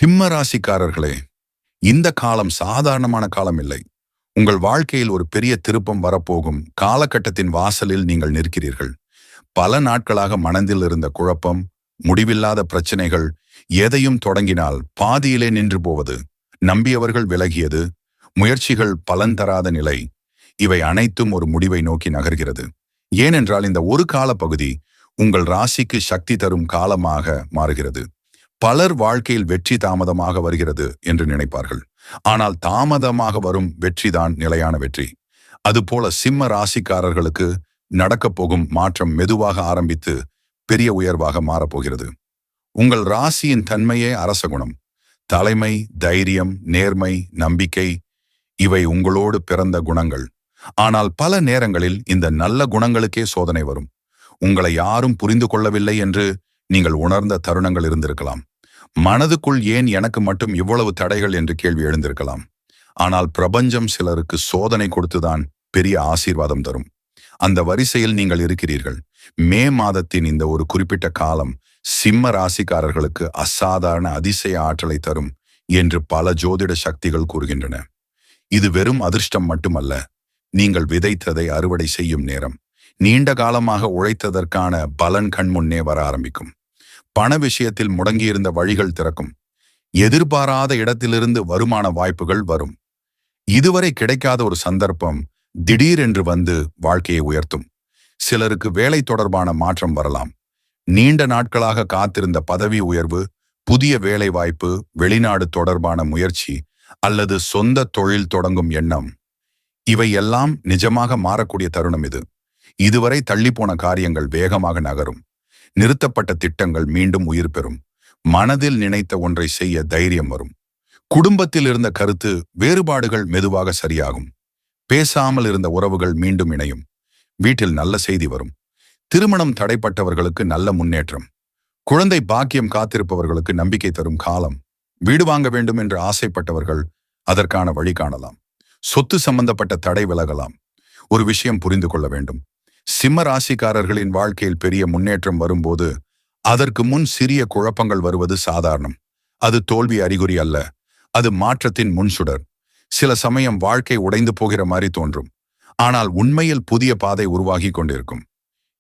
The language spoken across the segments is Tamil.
சிம்ம ராசிக்காரர்களே, இந்த காலம் சாதாரணமான காலம் இல்லை. உங்கள் வாழ்க்கையில் ஒரு பெரிய திருப்பம் வரப்போகும் காலகட்டத்தின் வாசலில் நீங்கள் நிற்கிறீர்கள். பல நாட்களாக மனதில் இருந்த குழப்பம், முடிவில்லாத பிரச்சனைகள், எதையும் தொடங்கினால் பாதியிலே நின்று போவது, நம்பியவர்கள் விலகியது, முயற்சிகள் பலன் தராத நிலை, இவை அனைத்தும் ஒரு முடிவை நோக்கி நகர்கிறது. ஏனென்றால் இந்த ஒரு காலப்பகுதி உங்கள் ராசிக்கு சக்தி தரும் காலமாக மாறுகிறது. பலர் வாழ்க்கையில் வெற்றி தாமதமாக வருகிறது என்று நினைப்பார்கள். ஆனால் தாமதமாக வரும் வெற்றிதான் நிலையான வெற்றி. அதுபோல சிம்ம ராசிக்காரர்களுக்கு நடக்கப் போகும் மாற்றம் மெதுவாக ஆரம்பித்து பெரிய உயர்வாக மாறப்போகிறது. உங்கள் ராசியின் தன்மையே அரச குணம். தலைமை, தைரியம், நேர்மை, நம்பிக்கை, இவை உங்களோடு பிறந்த குணங்கள். ஆனால் பல நேரங்களில் இந்த நல்ல குணங்களுக்கே சோதனை வரும். உங்களை யாரும் புரிந்து கொள்ளவில்லை என்று நீங்கள் உணர்ந்த தருணங்கள் இருந்திருக்கலாம். மனதுக்குள் ஏன் எனக்கு மட்டும் இவ்வளவு தடைகள் என்று கேள்வி எழுந்திருக்கலாம். ஆனால் பிரபஞ்சம் சிலருக்கு சோதனை கொடுத்துதான் பெரிய ஆசீர்வாதம் தரும். அந்த வரிசையில் நீங்கள் இருக்கிறீர்கள். மே மாதத்தின் இந்த ஒரு குறிப்பிட்ட காலம் சிம்ம ராசிக்காரர்களுக்கு அசாதாரண அதிசய ஆற்றலை தரும் என்று பல ஜோதிட சக்திகள் கூறுகின்றன. இது வெறும் அதிர்ஷ்டம் மட்டுமல்ல, நீங்கள் விதைத்ததை அறுவடை செய்யும் நேரம். நீண்ட காலமாக உழைத்ததற்கான பலன் கண்முன்னே வர ஆரம்பிக்கும். பண விஷயத்தில் முடங்கியிருந்த வழிகள் திறக்கும். எதிர்பாராத இடத்திலிருந்து வருமான வாய்ப்புகள் வரும். இதுவரை கிடைக்காத ஒரு சந்தர்ப்பம் திடீரென்று வந்து வாழ்க்கையை உயர்த்தும். சிலருக்கு வேலை தொடர்பான மாற்றம் வரலாம். நீண்ட நாட்களாக காத்திருந்த பதவி உயர்வு, புதிய வேலை வாய்ப்பு, வெளிநாடு தொடர்பான முயற்சி அல்லது சொந்த தொழில் தொடங்கும் எண்ணம், இவை எல்லாம் நிஜமாக மாறக்கூடிய தருணம் இது. இதுவரை தள்ளிப்போன காரியங்கள் வேகமாக நகரும். நிறுத்தப்பட்ட திட்டங்கள் மீண்டும் உயிர் பெறும். மனதில் நினைத்த ஒன்றை செய்ய தைரியம் வரும். குடும்பத்தில் இருந்த கருத்து வேறுபாடுகள் மெதுவாக சரியாகும். பேசாமல் இருந்த உறவுகள் மீண்டும் இணையும். வீட்டில் நல்ல செய்தி வரும். திருமணம் தடைப்பட்டவர்களுக்கு நல்ல முன்னேற்றம். குழந்தை பாக்கியம் காத்திருப்பவர்களுக்கு நம்பிக்கை தரும் காலம். வீடு வாங்க வேண்டும் என்று ஆசைப்பட்டவர்கள் அதற்கான வழி காணலாம். சொத்து சம்பந்தப்பட்ட தடை விலகலாம். ஒரு விஷயம் புரிந்து கொள்ள வேண்டும். சிம்ம ராசிக்காரர்களின் வாழ்க்கையில் பெரிய முன்னேற்றம் வரும்போது அதற்கு முன் சிறிய குழப்பங்கள் வருவது சாதாரணம். அது தோல்வி அறிகுறி அல்ல, அது மாற்றத்தின் முன்சுடர். சில சமயம் வாழ்க்கை உடைந்து போகிற மாதிரி தோன்றும். ஆனால் உண்மையில் புதிய பாதை உருவாகி கொண்டிருக்கும்.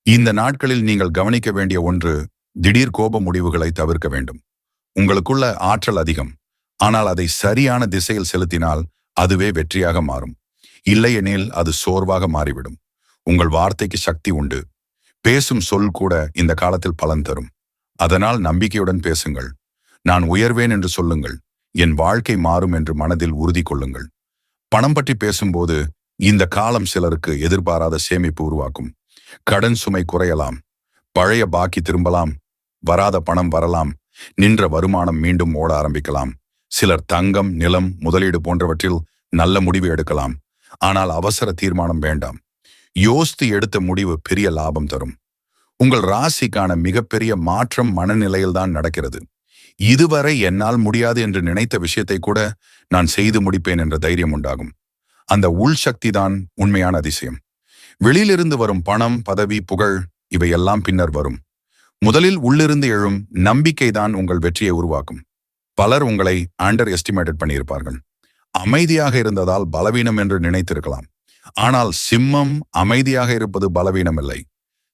இந்த நாட்களில் நீங்கள் கவனிக்க வேண்டிய ஒன்று, திடீர் கோப முடிவுகளை தவிர்க்க வேண்டும். உங்களுக்குள்ள ஆற்றல் அதிகம். ஆனால் அதை சரியான திசையில் செலுத்தினால் அதுவே வெற்றியாக மாறும். இல்லையெனில் அது சோர்வாக மாறிவிடும். உங்கள் வார்த்தைக்கு சக்தி உண்டு. பேசும் சொல் கூட இந்த காலத்தில் பலன் தரும். அதனால் நம்பிக்கையுடன் பேசுங்கள். நான் உயர்வேன் என்று சொல்லுங்கள். என் வாழ்க்கை மாறும் என்று மனதில் உறுதி கொள்ளுங்கள். பணம் பற்றி பேசும்போது இந்த காலம் சிலருக்கு எதிர்பாராத சேமிப்பு உருவாக்கும். கடன் சுமை குறையலாம். பழைய பாக்கி திரும்பலாம். வராத பணம் வரலாம். நின்ற வருமானம் மீண்டும் ஓட ஆரம்பிக்கலாம். சிலர் தங்கம், நிலம், முதலீடு போன்றவற்றில் நல்ல முடிவு எடுக்கலாம். ஆனால் அவசர தீர்மானம் வேண்டாம். யோசித்து எடுத்த முடிவு பெரிய லாபம் தரும். உங்கள் ராசிக்கான மிகப்பெரிய மாற்றம் மனநிலையில்தான் நடக்கிறது. இதுவரை என்னால் முடியாது என்று நினைத்த விஷயத்தை கூட நான் செய்து முடிப்பேன் என்ற தைரியம் உண்டாகும். அந்த உள்சக்தி தான் உண்மையான அதிசயம். வெளியிலிருந்து வரும் பணம், பதவி, புகழ், இவையெல்லாம் பின்னர் வரும். முதலில் உள்ளிருந்து எழும் நம்பிக்கைதான் உங்கள் வெற்றியை உருவாக்கும். பலர் உங்களை அண்டர் எஸ்டிமேட்டட் பண்ணியிருப்பார்கள். அமைதியாக இருந்ததால் பலவீனம் என்று நினைத்திருக்கலாம். ஆனால் சிம்மம் அமைதியாக இருப்பது பலவீனம் இல்லை.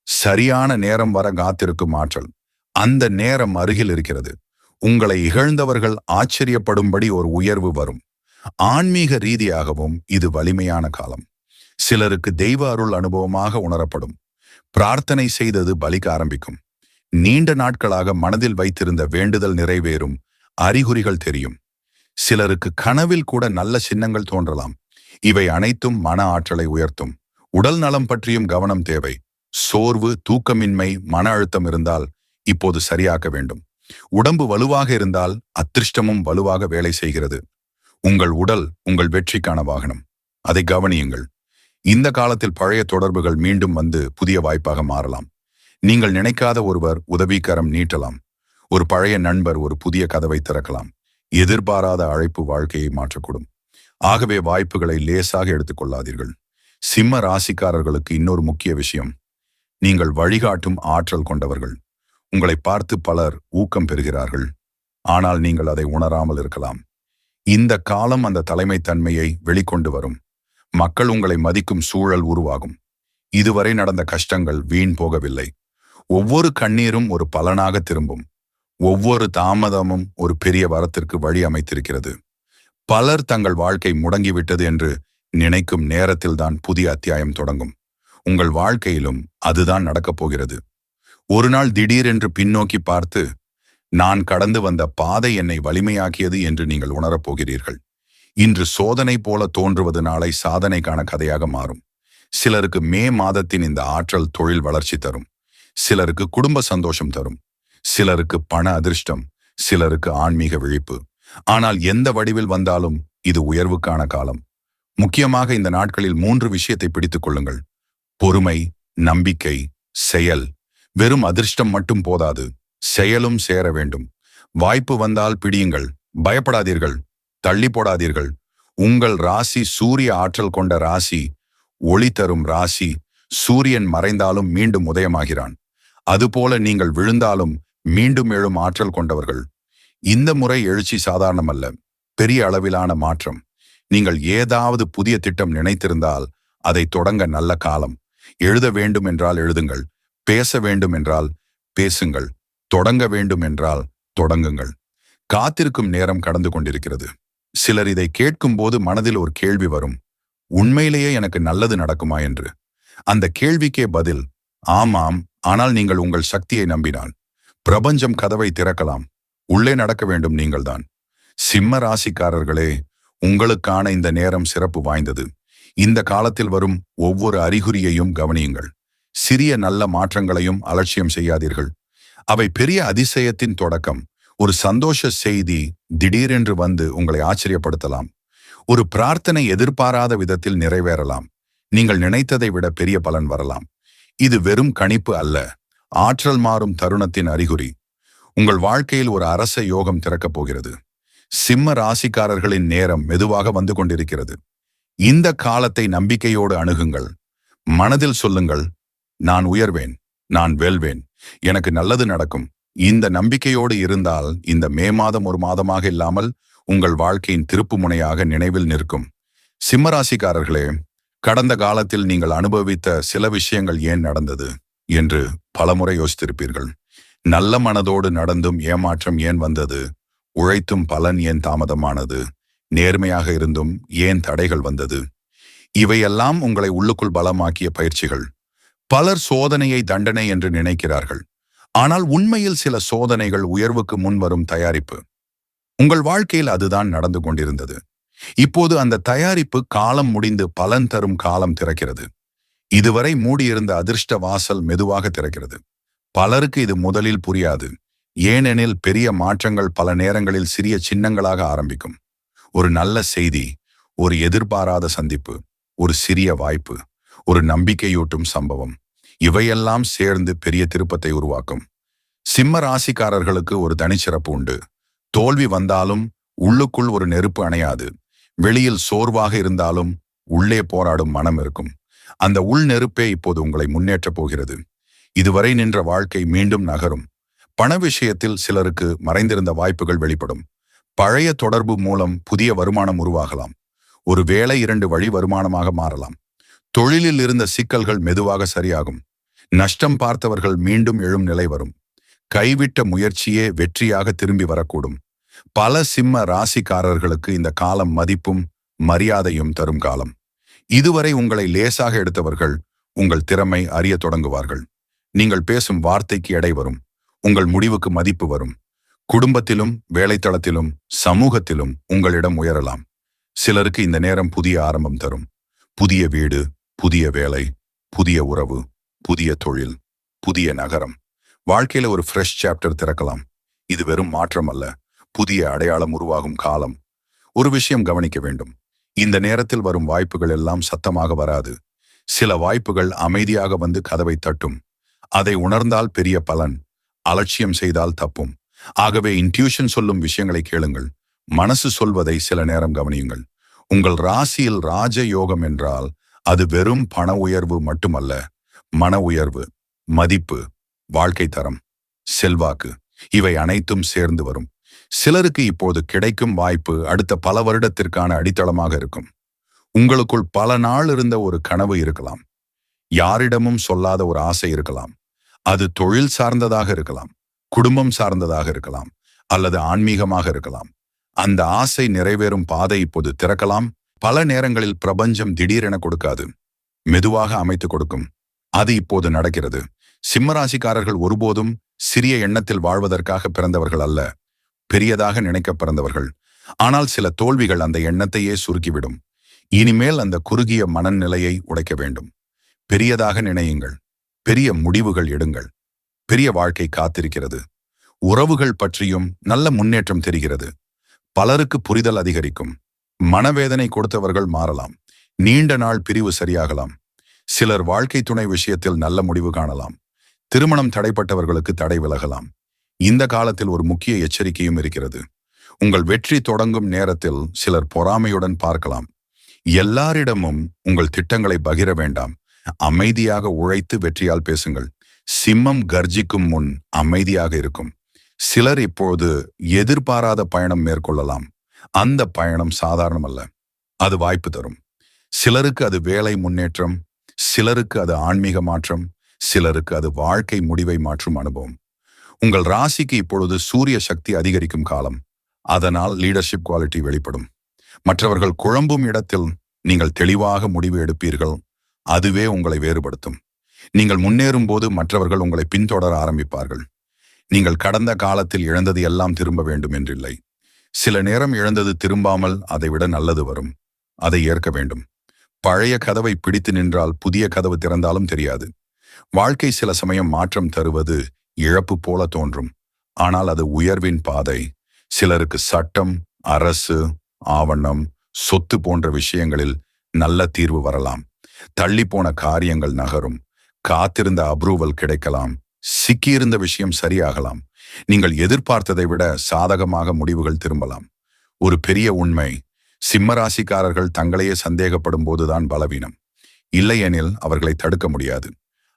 சரியான நேரம் வர காத்திருக்கும் ஆற்றல். அந்த நேரம் அருகில் இருக்கிறது. உங்களை இகழ்ந்தவர்கள் ஆச்சரியப்படும்படி ஒரு உயர்வு வரும். ஆன்மீக ரீதியாகவும் இது வலிமையான காலம். சிலருக்கு தெய்வ அருள் அனுபவமாக உணரப்படும். பிரார்த்தனை செய்தது பலிக்க ஆரம்பிக்கும். நீண்ட நாட்களாக மனதில் வைத்திருந்த வேண்டுதல் நிறைவேறும். அறிகுறிகள் தெரியும். சிலருக்கு கனவில் கூட நல்ல சின்னங்கள் தோன்றலாம். இவை அனைத்தும் மன ஆற்றலை உயர்த்தும். உடல் நலம் பற்றியும் கவனம் தேவை. சோர்வு, தூக்கமின்மை, மன அழுத்தம் இருந்தால் இப்போது சரியாக்க வேண்டும். உடம்பு வலுவாக இருந்தால் அதிர்ஷ்டமும் வலுவாக வேலை செய்கிறது. உங்கள் உடல் உங்கள் வெற்றிக்கான வாகனம். அதை கவனியுங்கள். இந்த காலத்தில் பழைய தொடர்புகள் மீண்டும் வந்து புதிய வாய்ப்பாக மாறலாம். நீங்கள் நினைக்காத ஒருவர் உதவிக்கரம் நீட்டலாம். ஒரு பழைய நண்பர் ஒரு புதிய கதவை திறக்கலாம். எதிர்பாராத அழைப்பு வாழ்க்கையை மாற்றக்கூடும். ஆகவே வாய்ப்புகளை லேசாக எடுத்துக்கொள்ளாதீர்கள். சிம்ம ராசிக்காரர்களுக்கு இன்னொரு முக்கிய விஷயம், நீங்கள் வழிகாட்டும் ஆற்றல் கொண்டவர்கள். உங்களை பார்த்து பலர் ஊக்கம் பெறுகிறார்கள். ஆனால் நீங்கள் அதை உணராமல் இருக்கலாம். இந்த காலம் அந்த தலைமைத்தன்மையை வெளிக்கொண்டு வரும். மக்கள் உங்களை மதிக்கும் சூழல் உருவாகும். இதுவரை நடந்த கஷ்டங்கள் வீண் போகவில்லை. ஒவ்வொரு கண்ணீரும் ஒரு பலனாக திரும்பும். ஒவ்வொரு தாமதமும் ஒரு பெரிய வரத்திற்கு வழி அமைத்திருக்கிறது. பலர் தங்கள் வாழ்க்கை முடங்கிவிட்டது என்று நினைக்கும் நேரத்தில்தான் புதிய அத்தியாயம் தொடங்கும். உங்கள் வாழ்க்கையிலும் அதுதான் நடக்கப் போகிறது. ஒரு நாள் திடீரென்று பின்னோக்கி பார்த்து, நான் கடந்து வந்த பாதை என்னை வலிமையாக்கியது என்று நீங்கள் உணரப் போகிறீர்கள். இன்று சோதனை போல தோன்றுவது நாளை சாதனைக்கான கதையாக மாறும். சிலருக்கு மே மாதத்தின் இந்த ஆற்றல் தொழில் வளர்ச்சி தரும். சிலருக்கு குடும்ப சந்தோஷம் தரும். சிலருக்கு பண அதிர்ஷ்டம், சிலருக்கு ஆன்மீக விழிப்பு. ஆனால் எந்த வடிவில் வந்தாலும் இது உயர்வுக்கான காலம். முக்கியமாக இந்த நாட்களில் 3 விஷயத்தை பிடித்துக் கொள்ளுங்கள். பொறுமை, நம்பிக்கை, செயல். வெறும் அதிர்ஷ்டம் மட்டும் போதாது, செயலும் சேர வேண்டும். வாய்ப்பு வந்தால் பிடியுங்கள், பயப்படாதீர்கள், தள்ளி போடாதீர்கள். உங்கள் ராசி சூரிய ஆற்றல் கொண்ட ராசி, ஒளி தரும் ராசி. சூரியன் மறைந்தாலும் மீண்டும் உதயமாகிறான். அதுபோல நீங்கள் விழுந்தாலும் மீண்டும் எழும் ஆற்றல் கொண்டவர்கள். இந்த முறை எழுச்சி சாதாரணமல்ல, பெரிய அளவிலான மாற்றம். நீங்கள் ஏதாவது புதிய திட்டம் நினைத்திருந்தால் அதை தொடங்க நல்ல காலம். எழுத வேண்டும் என்றால் எழுதுங்கள், பேச வேண்டும் என்றால் பேசுங்கள், தொடங்க வேண்டும் என்றால் தொடங்குங்கள். காத்திருக்கும் நேரம் கடந்து கொண்டிருக்கிறது. சிலர் இதை கேட்கும்போது மனதில் ஒரு கேள்வி வரும், உண்மையிலேயே எனக்கு நல்லது நடக்குமா என்று. அந்த கேள்விக்கே பதில் ஆமாம், ஆனால் நீங்கள் உங்கள் சக்தியை நம்பினால் பிரபஞ்சம் கதவை திறக்கலாம். உள்ளே நடக்க வேண்டும் நீங்கள்தான். சிம்ம ராசிக்காரர்களே, உங்களுக்கான இந்த நேரம் சிறப்பு வாய்ந்தது. இந்த காலத்தில் வரும் ஒவ்வொரு அறிகுறியையும் கவனியுங்கள். சிறிய நல்ல மாற்றங்களையும் அலட்சியம் செய்யாதீர்கள். அவை பெரிய அதிசயத்தின் தொடக்கம். ஒரு சந்தோஷ செய்தி திடீரென்று வந்து உங்களை ஆச்சரியப்படுத்தலாம். ஒரு பிரார்த்தனை எதிர்பாராத விதத்தில் நிறைவேறலாம். நீங்கள் நினைத்ததை விட பெரிய பலன் வரலாம். இது வெறும் கணிப்பு அல்ல, ஆற்றல் மாறும் தருணத்தின் அறிகுறி. உங்கள் வாழ்க்கையில் ஒரு அரச யோகம் திறக்கப் போகிறது. சிம்ம ராசிக்காரர்களின் நேரம் மெதுவாக வந்து கொண்டிருக்கிறது. இந்த காலத்தை நம்பிக்கையோடு அணுகுங்கள். மனதில் சொல்லுங்கள், நான் உயர்வேன், நான் வெல்வேன், எனக்கு நல்லது நடக்கும். இந்த நம்பிக்கையோடு இருந்தால் இந்த மே மாதம் ஒரு மாதமாக இல்லாமல் உங்கள் வாழ்க்கையின் திருப்பு முனையாக நினைவில் நிற்கும். சிம்மராசிக்காரர்களே, கடந்த காலத்தில் நீங்கள் அனுபவித்த சில விஷயங்கள் ஏன் நடந்தது என்று பலமுறை யோசித்திருப்பீர்கள். நல்ல மனதோடு நடந்தும் ஏமாற்றம் ஏன் வந்தது? உழைத்தும் பலன் ஏன் தாமதமானது? நேர்மையாக இருந்தும் ஏன் தடைகள் வந்தது? இவையெல்லாம் உங்களை உள்ளுக்குள் பலமாக்கிய பயிற்சிகள். பலர் சோதனையை தண்டனை என்று நினைக்கிறார்கள். ஆனால் உண்மையில் சில சோதனைகள் உயர்வுக்கு முன்வரும் தயாரிப்பு. உங்கள் வாழ்க்கையில் அதுதான் நடந்து கொண்டிருந்தது. இப்போது அந்த தயாரிப்பு காலம் முடிந்து பலன் தரும் காலம் திறக்கிறது. இதுவரை மூடியிருந்த அதிர்ஷ்ட வாசல் மெதுவாக திறக்கிறது. பலருக்கு இது முதலில் புரியாது. ஏனெனில் பெரிய மாற்றங்கள் பல நேரங்களில் சிறிய சின்னங்களாக ஆரம்பிக்கும். ஒரு நல்ல செய்தி, ஒரு எதிர்பாராத சந்திப்பு, ஒரு சிறிய வாய்ப்பு, ஒரு நம்பிக்கையூட்டும் சம்பவம், இவையெல்லாம் சேர்ந்து பெரிய திருப்பத்தை உருவாக்கும். சிம்ம ராசிக்காரர்களுக்கு ஒரு தனிச்சிறப்பு உண்டு. தோல்வி வந்தாலும் உள்ளுக்குள் ஒரு நெருப்பு அணையாது. வெளியில் சோர்வாக இருந்தாலும் உள்ளே போராடும் மனம் இருக்கும். அந்த உள் நெருப்பே இப்போது உங்களை முன்னேற்றப் போகிறது. இதுவரை நின்ற வாழ்க்கை மீண்டும் நகரும். பண விஷயத்தில் சிலருக்கு மறைந்திருந்த வாய்ப்புகள் வெளிப்படும். பழைய தொடர்பு மூலம் புதிய வருமானம் உருவாகலாம். ஒரு வேளை 2 வழி வருமானமாக மாறலாம். தொழிலில் இருந்த சிக்கல்கள் மெதுவாக சரியாகும். நஷ்டம் பார்த்தவர்கள் மீண்டும் எழும் நிலை வரும். கைவிட்ட முயற்சியே வெற்றியாக திரும்பி வரக்கூடும். பல சிம்ம ராசிக்காரர்களுக்கு இந்த காலம் மதிப்பும் மரியாதையும் தரும் காலம். இதுவரை உங்களை லேசாக எடுத்தவர்கள் உங்கள் திறமை அறிய தொடங்குவார்கள். நீங்கள் பேசும் வார்த்தைக்கு எடை வரும். உங்கள் முடிவுக்கு மதிப்பு வரும். குடும்பத்திலும் வேலைத்தளத்திலும் சமூகத்திலும் உங்களிடம் உயரலாம். சிலருக்கு இந்த நேரம் புதிய ஆரம்பம் தரும். புதிய வீடு, புதிய வேலை, புதிய உறவு, புதிய தொழில், புதிய நகரம். வாழ்க்கையில ஒரு ஃப்ரெஷ் சாப்டர் திறக்கலாம். இது வெறும் மாற்றம் அல்ல, புதிய அடையாளம் உருவாகும் காலம். ஒரு விஷயம் கவனிக்க வேண்டும். இந்த நேரத்தில் வரும் வாய்ப்புகள் எல்லாம் சத்தமாக வராது. சில வாய்ப்புகள் அமைதியாக வந்து கதவை தட்டும். அதை உணர்ந்தால் பெரிய பலன், அலட்சியம் செய்தால் தப்பும். ஆகவே இன்ட்யூஷன் சொல்லும் விஷயங்களை கேளுங்கள். மனசு சொல்வதை சில நேரம் கவனியுங்கள். உங்கள் ராசியில் ராஜ யோகம் என்றால் அது வெறும் பண உயர்வு மட்டுமல்ல, மன உயர்வு, மதிப்பு, வாழ்க்கை தரம், செல்வாக்கு, இவை அனைத்தும் சேர்ந்து வரும். சிலருக்கு இப்போது கிடைக்கும் வாய்ப்பு அடுத்த பல வருடத்திற்கான அடித்தளமாக இருக்கும். உங்களுக்குள் பல நாள் இருந்த ஒரு கனவு இருக்கலாம். யாரிடமும் சொல்லாத ஒரு ஆசை இருக்கலாம். அது தொழில் சார்ந்ததாக இருக்கலாம், குடும்பம் சார்ந்ததாக இருக்கலாம், அல்லது ஆன்மீகமாக இருக்கலாம். அந்த ஆசை நிறைவேறும் பாதை இப்போது திறக்கலாம். பல நேரங்களில் பிரபஞ்சம் திடீரென கொடுக்காது, மெதுவாக அமைத்து கொடுக்கும். அது இப்போது நடக்கிறது. சிம்மராசிக்காரர்கள் ஒருபோதும் சிறிய எண்ணத்தில் வாழ்வதற்காக பிறந்தவர்கள் அல்ல, பெரியதாக நினைக்க பிறந்தவர்கள். ஆனால் சில தோல்விகள் அந்த எண்ணத்தையே சுருக்கிவிடும். இனிமேல் அந்த குறுகிய மனநிலையை உடைக்க வேண்டும். பெரியதாக நினையுங்கள், பெரிய முடிவுகள் எடுங்கள். பெரிய வாழ்க்கை காத்திருக்கிறது. உறவுகள் பற்றியும் நல்ல முன்னேற்றம் தெரிகிறது. பலருக்கு புரிதல் அதிகரிக்கும். மனவேதனை கொடுத்தவர்கள் மாறலாம். நீண்ட நாள் பிரிவு சரியாகலாம். சிலர் வாழ்க்கை துணை விஷயத்தில் நல்ல முடிவு காணலாம். திருமணம் தடைப்பட்டவர்களுக்கு தடை விலகலாம். இந்த காலத்தில் ஒரு முக்கிய எச்சரிக்கையும் இருக்கிறது. உங்கள் வெற்றி தொடங்கும் நேரத்தில் சிலர் பொறாமையுடன் பார்க்கலாம். எல்லாரிடமும் உங்கள் திட்டங்களை பகிர வேண்டாம். அமைதியாக உழைத்து வெற்றியால் பேசுங்கள். சிம்மம் கர்ஜிக்கும் முன் அமைதியாக இருக்கும். சிலர் இப்போது எதிர்பாராத பயணம் மேற்கொள்ளலாம். அந்த பயணம் சாதாரணமல்ல, அது வாய்ப்பு தரும். சிலருக்கு அது வேலை முன்னேற்றம், சிலருக்கு அது ஆன்மீக மாற்றம், சிலருக்கு அது வாழ்க்கை முடிவை மாற்றும் அனுபவம். உங்கள் ராசிக்கு இப்பொழுது சூரிய சக்தி அதிகரிக்கும் காலம். அதனால் லீடர்ஷிப் குவாலிட்டி வெளிப்படும். மற்றவர்கள் குழம்பும் இடத்தில் நீங்கள் தெளிவாக முடிவு எடுப்பீர்கள். அதுவே உங்களை வேறுபடுத்தும். நீங்கள் முன்னேறும் போது மற்றவர்கள் உங்களை பின்தொடர ஆரம்பிப்பார்கள். நீங்கள் கடந்த காலத்தில் இழந்தது எல்லாம் திரும்ப வேண்டும் என்றில்லை. சில நேரம் இழந்தது திரும்பாமல் அதைவிட நல்லது வரும். அதை ஏற்க வேண்டும். பழைய கதவை பிடித்து நின்றால் புதிய கதவு திறந்தாலும் தெரியாது. வாழ்க்கை சில சமயம் மாற்றம் தருவது இழப்பு போல தோன்றும். ஆனால் அது உயர்வின் பாதை. சிலருக்கு சட்டம், அரசு, ஆவணம், சொத்து போன்ற விஷயங்களில் நல்ல தீர்வு வரலாம். தள்ளிப்போன காரியங்கள் நகரும். காத்திருந்த அப்ரூவல் கிடைக்கலாம். சிக்கியிருந்த விஷயம் சரியாகலாம். நீங்கள் எதிர்பார்த்ததை விட சாதகமாக முடிவுகள் திரும்பலாம். ஒரு பெரிய உண்மை, சிம்மராசிக்காரர்கள் தங்களையே சந்தேகப்படும் போதுதான் பலவீனம். இல்லையெனில் அவர்களை தடுக்க முடியாது.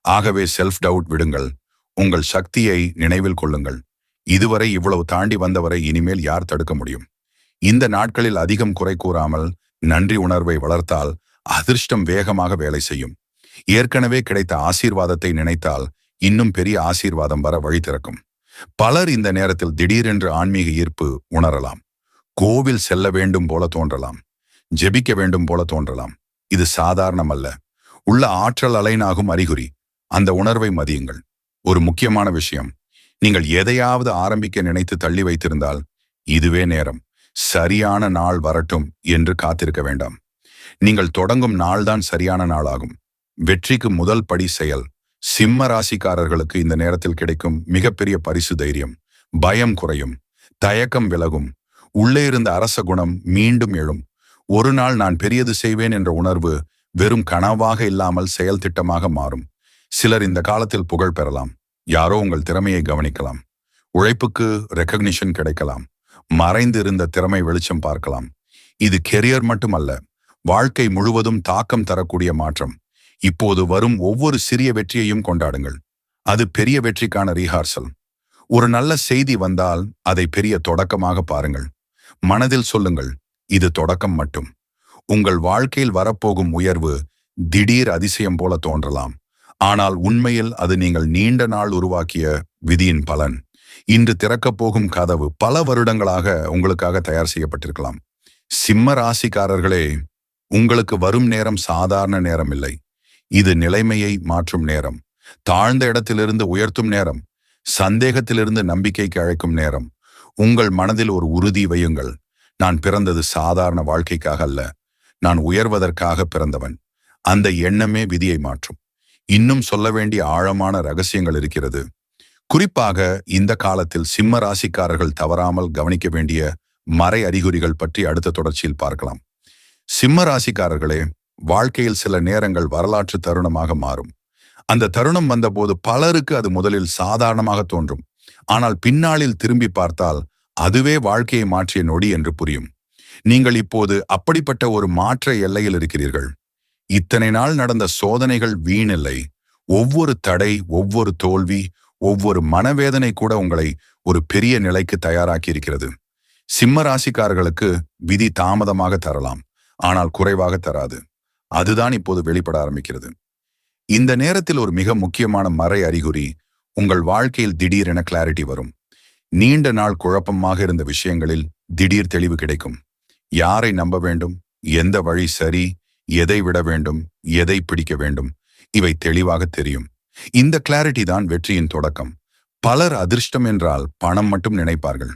ஆகவே செல்ஃப் டவுட் விடுங்கள். உங்கள் சக்தியை நினைவில் கொள்ளுங்கள். இதுவரை இவ்வளவு தாண்டி வந்தவரை இனிமேல் யார் தடுக்க முடியும்? இந்த நாட்களில் அதிகம் குறை கூறாமல் நன்றி உணர்வை வளர்த்தால் அதிர்ஷ்டம் வேகமாக வேலை செய்யும். ஏற்கனவே கிடைத்த ஆசீர்வாதத்தை நினைத்தால் இன்னும் பெரிய ஆசீர்வாதம் வர வழி திறக்கும். பலர் இந்த நேரத்தில் திடீரென்று ஆன்மீக ஈர்ப்பு உணரலாம். கோவில் செல்ல வேண்டும் போல தோன்றலாம். ஜெபிக்க வேண்டும் போல தோன்றலாம். இது சாதாரணம் அல்ல, உள்ள ஆற்றல் அலைனாகும் அறிகுறி. அந்த உணர்வை மதியுங்கள். ஒரு முக்கியமான விஷயம், நீங்கள் எதையாவது ஆரம்பிக்க நினைத்து தள்ளி வைத்திருந்தால் இதுவே நேரம். சரியான நாள் வரட்டும் என்று காத்திருக்க வேண்டாம். நீங்கள் தொடங்கும் நாள்தான் சரியான நாளாகும். வெற்றிக்கு முதல் படி செயல். சிம்ம ராசிக்காரர்களுக்கு இந்த நேரத்தில் கிடைக்கும் மிகப்பெரிய பரிசு தைரியம். பயம் குறையும், தயக்கம் விலகும், உள்ளே இருந்த அரச குணம் மீண்டும் எழும். ஒரு நாள் நான் பெரியது செய்வேன் என்ற உணர்வு வெறும் கனவாக இல்லாமல் செயல் திட்டமாக மாறும். சிலர் இந்த காலத்தில் புகழ் பெறலாம். யாரோ உங்கள் திறமையை கவனிக்கலாம். உழைப்புக்கு ரெக்கக்னிஷன் கிடைக்கலாம். மறைந்து இருந்த திறமை வெளிச்சம் பார்க்கலாம். இது கெரியர் மட்டுமல்ல, வாழ்க்கை முழுவதும் தாக்கம் தரக்கூடிய மாற்றம். இப்போது வரும் ஒவ்வொரு சிறிய வெற்றியையும் கொண்டாடுங்கள். அது பெரிய வெற்றிக்கான ரீஹார்சல். ஒரு நல்ல செய்தி வந்தால் அதை பெரிய தொடக்கமாக பாருங்கள். மனதில் சொல்லுங்கள், இது தொடக்கம் மட்டும். உங்கள் வாழ்க்கையில் வரப்போகும் உயர்வு திடீர் அதிசயம் போல தோன்றலாம். ஆனால் உண்மையில் அது நீங்கள் நீண்ட நாள் உருவாக்கிய விதியின் பலன். இன்று திறக்கப் போகும் கதவு பல வருடங்களாக உங்களுக்காக தயார் செய்யப்பட்டிருக்கலாம். சிம்ம ராசிக்காரர்களே, உங்களுக்கு வரும் நேரம் சாதாரண நேரம் இல்லை. இது நிலைமையை மாற்றும் நேரம். தாழ்ந்த இடத்திலிருந்து உயர்த்தும் நேரம். சந்தேகத்திலிருந்து நம்பிக்கைக்கு அழைக்கும் நேரம். உங்கள் மனதில் ஒரு உறுதி வையுங்கள். நான் பிறந்தது சாதாரண வாழ்க்கைக்காக அல்ல, நான் உயர்வதற்காக பிறந்தவன். அந்த எண்ணமே விதியை மாற்றும். இன்னும் சொல்ல வேண்டிய ஆழமான ரகசியங்கள் இருக்கிறது. குறிப்பாக இந்த காலத்தில் சிம்ம ராசிக்காரர்கள் தவறாமல் கவனிக்க வேண்டிய மறை அறிகுறிகள் பற்றி அடுத்த தொடர்ச்சியில் பார்க்கலாம். சிம்ம ராசிக்காரர்களே, வாழ்க்கையில் சில நேரங்கள் வரலாற்று தருணமாக மாறும். அந்த தருணம் வந்தபோது பலருக்கு அது முதலில் சாதாரணமாக தோன்றும். ஆனால் பின்னாளில் திரும்பி பார்த்தால் அதுவே வாழ்க்கையை மாற்றிய நொடி என்று புரியும். நீங்கள் இப்போது அப்படிப்பட்ட ஒரு மாற்ற எல்லையில் இருக்கிறீர்கள். இத்தனை நாள் நடந்த சோதனைகள் வீணில்லை. ஒவ்வொரு தடை, ஒவ்வொரு தோல்வி, ஒவ்வொரு மனவேதனை கூட உங்களை ஒரு பெரிய நிலைக்கு தயாராக்கி இருக்கிறது. சிம்ம ராசிக்காரர்களுக்கு விதி தாமதமாக தரலாம், ஆனால் குறைவாக தராது. அதுதான் இப்போது வெளிப்பட ஆரம்பிக்கிறது. இந்த நேரத்தில் ஒரு மிக முக்கியமான மறை அறிகுறி, உங்கள் வாழ்க்கையில் திடீரென கிளாரிட்டி வரும். நீண்ட நாள் குழப்பமாக இருந்த விஷயங்களில் திடீர் தெளிவு கிடைக்கும். யாரை நம்ப வேண்டும், எந்த வழி சரி, எதை விட வேண்டும், எதை பிடிக்க வேண்டும், இவை தெளிவாக தெரியும். இந்த கிளாரிட்டி தான் வெற்றியின் தொடக்கம். பலர் அதிர்ஷ்டம் என்றால் பணம் மட்டும் நினைப்பார்கள்.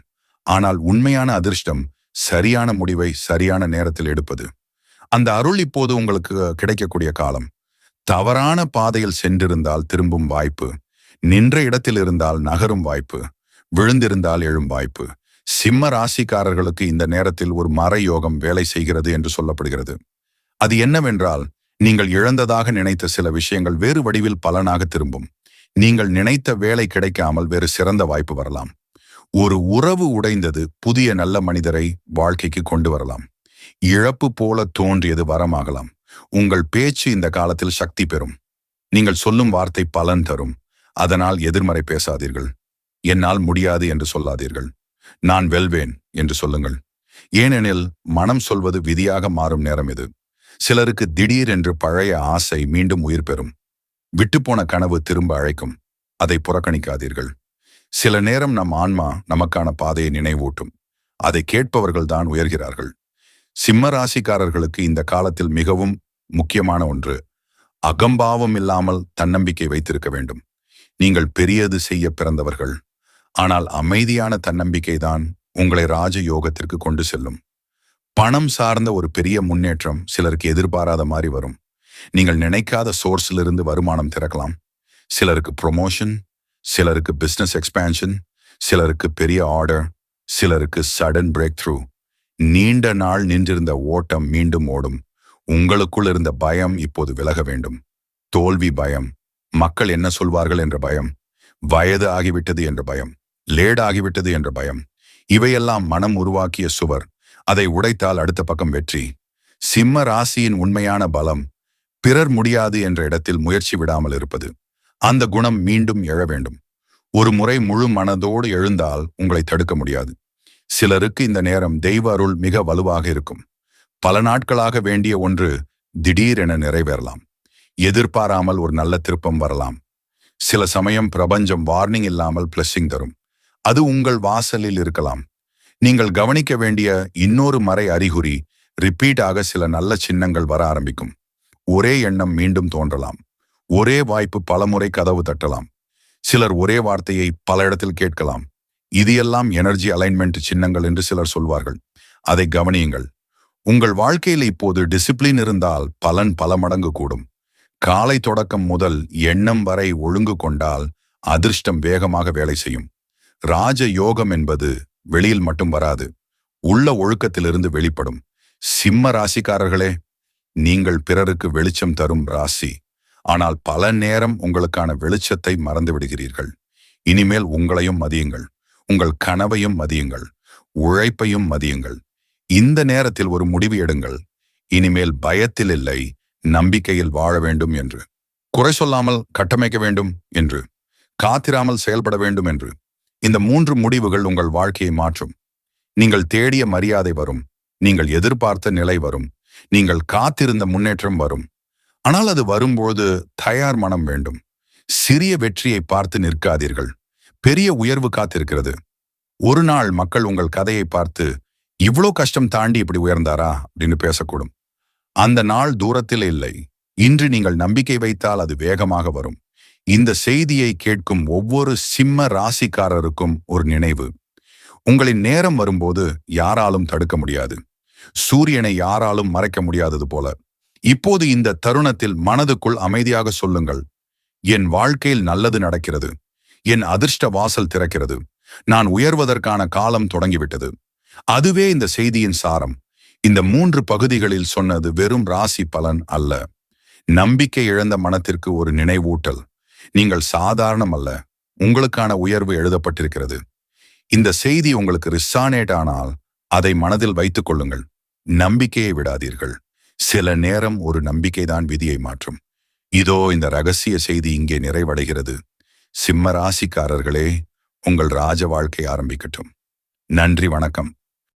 ஆனால் உண்மையான அதிர்ஷ்டம் சரியான முடிவை சரியான நேரத்தில் எடுப்பது. அந்த அருள் இப்போது உங்களுக்கு கிடைக்கக்கூடிய காலம். தவறான பாதையில் சென்றிருந்தால் திரும்பும் வாய்ப்பு, நின்ற இடத்தில் இருந்தால் நகரும் வாய்ப்பு, விழுந்திருந்தால் எழும் வாய்ப்பு. சிம்ம ராசிக்காரர்களுக்கு இந்த நேரத்தில் ஒரு மறை யோகம் வேலை செய்கிறது என்று சொல்லப்படுகிறது. அது என்னவென்றால், நீங்கள் இழந்ததாக நினைத்த சில விஷயங்கள் வேறு வடிவில் பலனாக திரும்பும். நீங்கள் நினைத்த வேலை கிடைக்காமல் வேறு சிறந்த வாய்ப்பு வரலாம். ஒரு உறவு உடைந்தது புதிய நல்ல மனிதரை வாழ்க்கைக்கு கொண்டு வரலாம். இழப்பு போல தோன்றியது வரமாகலாம். உங்கள் பேச்சு இந்த காலத்தில் சக்தி பெறும். நீங்கள் சொல்லும் வார்த்தை பலன் தரும். அதனால் எதிர்மறை பேசாதீர்கள். என்னால் முடியாது என்று சொல்லாதீர்கள். நான் வெல்வேன் என்று சொல்லுங்கள். ஏனெனில் மனம் சொல்வது விதியாக மாறும் நேரம் இது. சிலருக்கு திடீர் என்று பழைய ஆசை மீண்டும் உயிர் பெறும். விட்டுப்போன கனவு திரும்ப அழைக்கும். அதை புறக்கணிக்காதீர்கள். சில நேரம் நம் ஆன்மா நமக்கான பாதையை நினைவூட்டும். அதை கேட்பவர்கள் தான் உயர்கிறார்கள். சிம்ம ராசிக்காரர்களுக்கு இந்த காலத்தில் மிகவும் முக்கியமான ஒன்று, அகம்பாவம் இல்லாமல் தன்னம்பிக்கை வைத்திருக்க வேண்டும். நீங்கள் பெரியது செய்ய பிறந்தவர்கள். ஆனால் அமைதியான தன்னம்பிக்கை தான் உங்களை ராஜ யோகத்திற்கு கொண்டு செல்லும். பணம் சார்ந்த ஒரு பெரிய முன்னேற்றம் சிலருக்கு எதிர்பாராத மாதிரி வரும். நீங்கள் நினைக்காத சோர்ஸிலிருந்து வருமானம் திறக்கலாம். சிலருக்கு ப்ரொமோஷன், சிலருக்கு பிசினஸ் எக்ஸ்பேன்ஷன், சிலருக்கு பெரிய ஆர்டர், சிலருக்கு சடன் பிரேக் த்ரூ. நீண்ட நாள் நின்றிருந்த ஓட்டம் மீண்டும் ஓடும். உங்களுக்குள் இருந்த பயம் இப்போது விலக வேண்டும். தோல்வி பயம், மக்கள் என்ன சொல்வார்கள் என்ற பயம், வயது ஆகிவிட்டது என்ற பயம், லேட் ஆகிவிட்டது என்ற பயம், இவையெல்லாம் மனம் உருவாக்கிய சுவர். அதை உடைத்தால் அடுத்த பக்கம் வெற்றி. சிம்ம ராசியின் உண்மையான பலம், பிறர் முடியாது என்ற இடத்தில் முயற்சி விடாமல் இருப்பது. அந்த குணம் மீண்டும் எழ வேண்டும். ஒரு முறை முழு மனதோடு எழுந்தால் உங்களை தடுக்க முடியாது. சிலருக்கு இந்த நேரம் தெய்வ அருள் மிக வலுவாக இருக்கும். பல நாட்களாக வேண்டிய ஒன்று திடீரென நிறைவேறலாம். எதிர்பாராமல் ஒரு நல்ல திருப்பம் வரலாம். சில சமயம் பிரபஞ்சம் வார்னிங் இல்லாமல் பிளஸிங் தரும். அது உங்கள் வாசலில் இருக்கலாம். நீங்கள் கவனிக்க வேண்டிய இன்னொரு மறை அறிகுறி, ரிப்பீட்டாக சில நல்ல சின்னங்கள் வர ஆரம்பிக்கும். ஒரே எண்ணம் மீண்டும் தோன்றலாம். ஒரே வாய்ப்பு பலமுறை கதவு தட்டலாம். சிலர் ஒரே வார்த்தையை பல இடத்தில் கேட்கலாம். இது எல்லாம் எனர்ஜி அலைன்மெண்ட் சின்னங்கள் என்று சிலர் சொல்வார்கள். அதை கவனியுங்கள். உங்கள் வாழ்க்கையில் இப்போது டிசிப்ளின் இருந்தால் பலன் பல மடங்கு கூடும். காலை தொடக்கம் முதல் எண்ணம் வரை ஒழுங்கு கொண்டால் அதிர்ஷ்டம் வேகமாக வேலை செய்யும். ராஜ யோகம் என்பது வெளியில் மட்டும் வராது, உள்ள ஒழுக்கத்திலிருந்து வெளிப்படும். சிம்ம ராசிக்காரர்களே, நீங்கள் பிறருக்கு வெளிச்சம் தரும் ராசி. ஆனால் பல நேரம் உங்களுக்கான வெளிச்சத்தை மறந்து விடுகிறீர்கள். இனிமேல் உங்களையும் மதியுங்கள். உங்கள் கனவையும் மதியுங்கள். உழைப்பையும் மதியுங்கள். இந்த நேரத்தில் ஒரு முடிவு எடுங்கள். இனிமேல் பயத்தில் இல்லை, நம்பிக்கையில் வாழ வேண்டும் என்று. குறை சொல்லாமல் கட்டமைக்க வேண்டும் என்று. காத்திராமல் செயல்பட வேண்டும் என்று. இந்த 3 முடிவுகள் உங்கள் வாழ்க்கையை மாற்றும். நீங்கள் தேடிய மரியாதை வரும். நீங்கள் எதிர்பார்த்த நிலை வரும். நீங்கள் காத்திருந்த முன்னேற்றம் வரும். ஆனால் அது வரும்போது தயார் மனம் வேண்டும். சிறிய வெற்றியை பார்த்து நிற்காதீர்கள். பெரிய உயர்வு காத்திருக்கிறது. ஒரு நாள் மக்கள் உங்கள் கதையை பார்த்து, இவ்வளோ கஷ்டம் தாண்டி இப்படி உயர்ந்தாரா அப்படின்னு பேசக்கூடும். அந்த நாள் தூரத்தில் இல்லை. இன்று நீங்கள் நம்பிக்கை வைத்தால் அது வேகமாக வரும். இந்த செய்தியை கேட்கும் ஒவ்வொரு சிம்ம ராசிக்காரருக்கும் ஒரு நினைவு. உங்களின் நேரம் வரும்போது யாராலும் தடுக்க முடியாது. சூரியனை யாராலும் மறைக்க முடியாதது போல. இப்போது இந்த தருணத்தில் மனதுக்குள் அமைதியாக சொல்லுங்கள், என் வாழ்க்கையில் நல்லது நடக்கிறது. என் அதிர்ஷ்ட வாசல் திறக்கிறது. நான் உயர்வதற்கான காலம் தொடங்கிவிட்டது. அதுவே இந்த செய்தியின் சாரம். இந்த 3 பகுதிகளில் சொன்னது வெறும் ராசி பலன் அல்ல. நம்பிக்கை இழந்த மனத்திற்கு ஒரு நினைவூட்டல். நீங்கள் சாதாரணம் அல்ல. உங்களுக்கான உயர்வு எழுதப்பட்டிருக்கிறது. இந்த செய்தி உங்களுக்கு ரிசானேட் ஆனால் அதை மனதில் வைத்துக் கொள்ளுங்கள். நம்பிக்கையை விடாதீர்கள். சில நேரம் ஒரு நம்பிக்கைதான் விதியை மாற்றும். இதோ இந்த ரகசிய செய்தி இங்கே நிறைவடைகிறது. சிம்ம ராசிக்காரர்களே, உங்கள் ராஜ வாழ்க்கை ஆரம்பிக்கட்டும். நன்றி, வணக்கம்.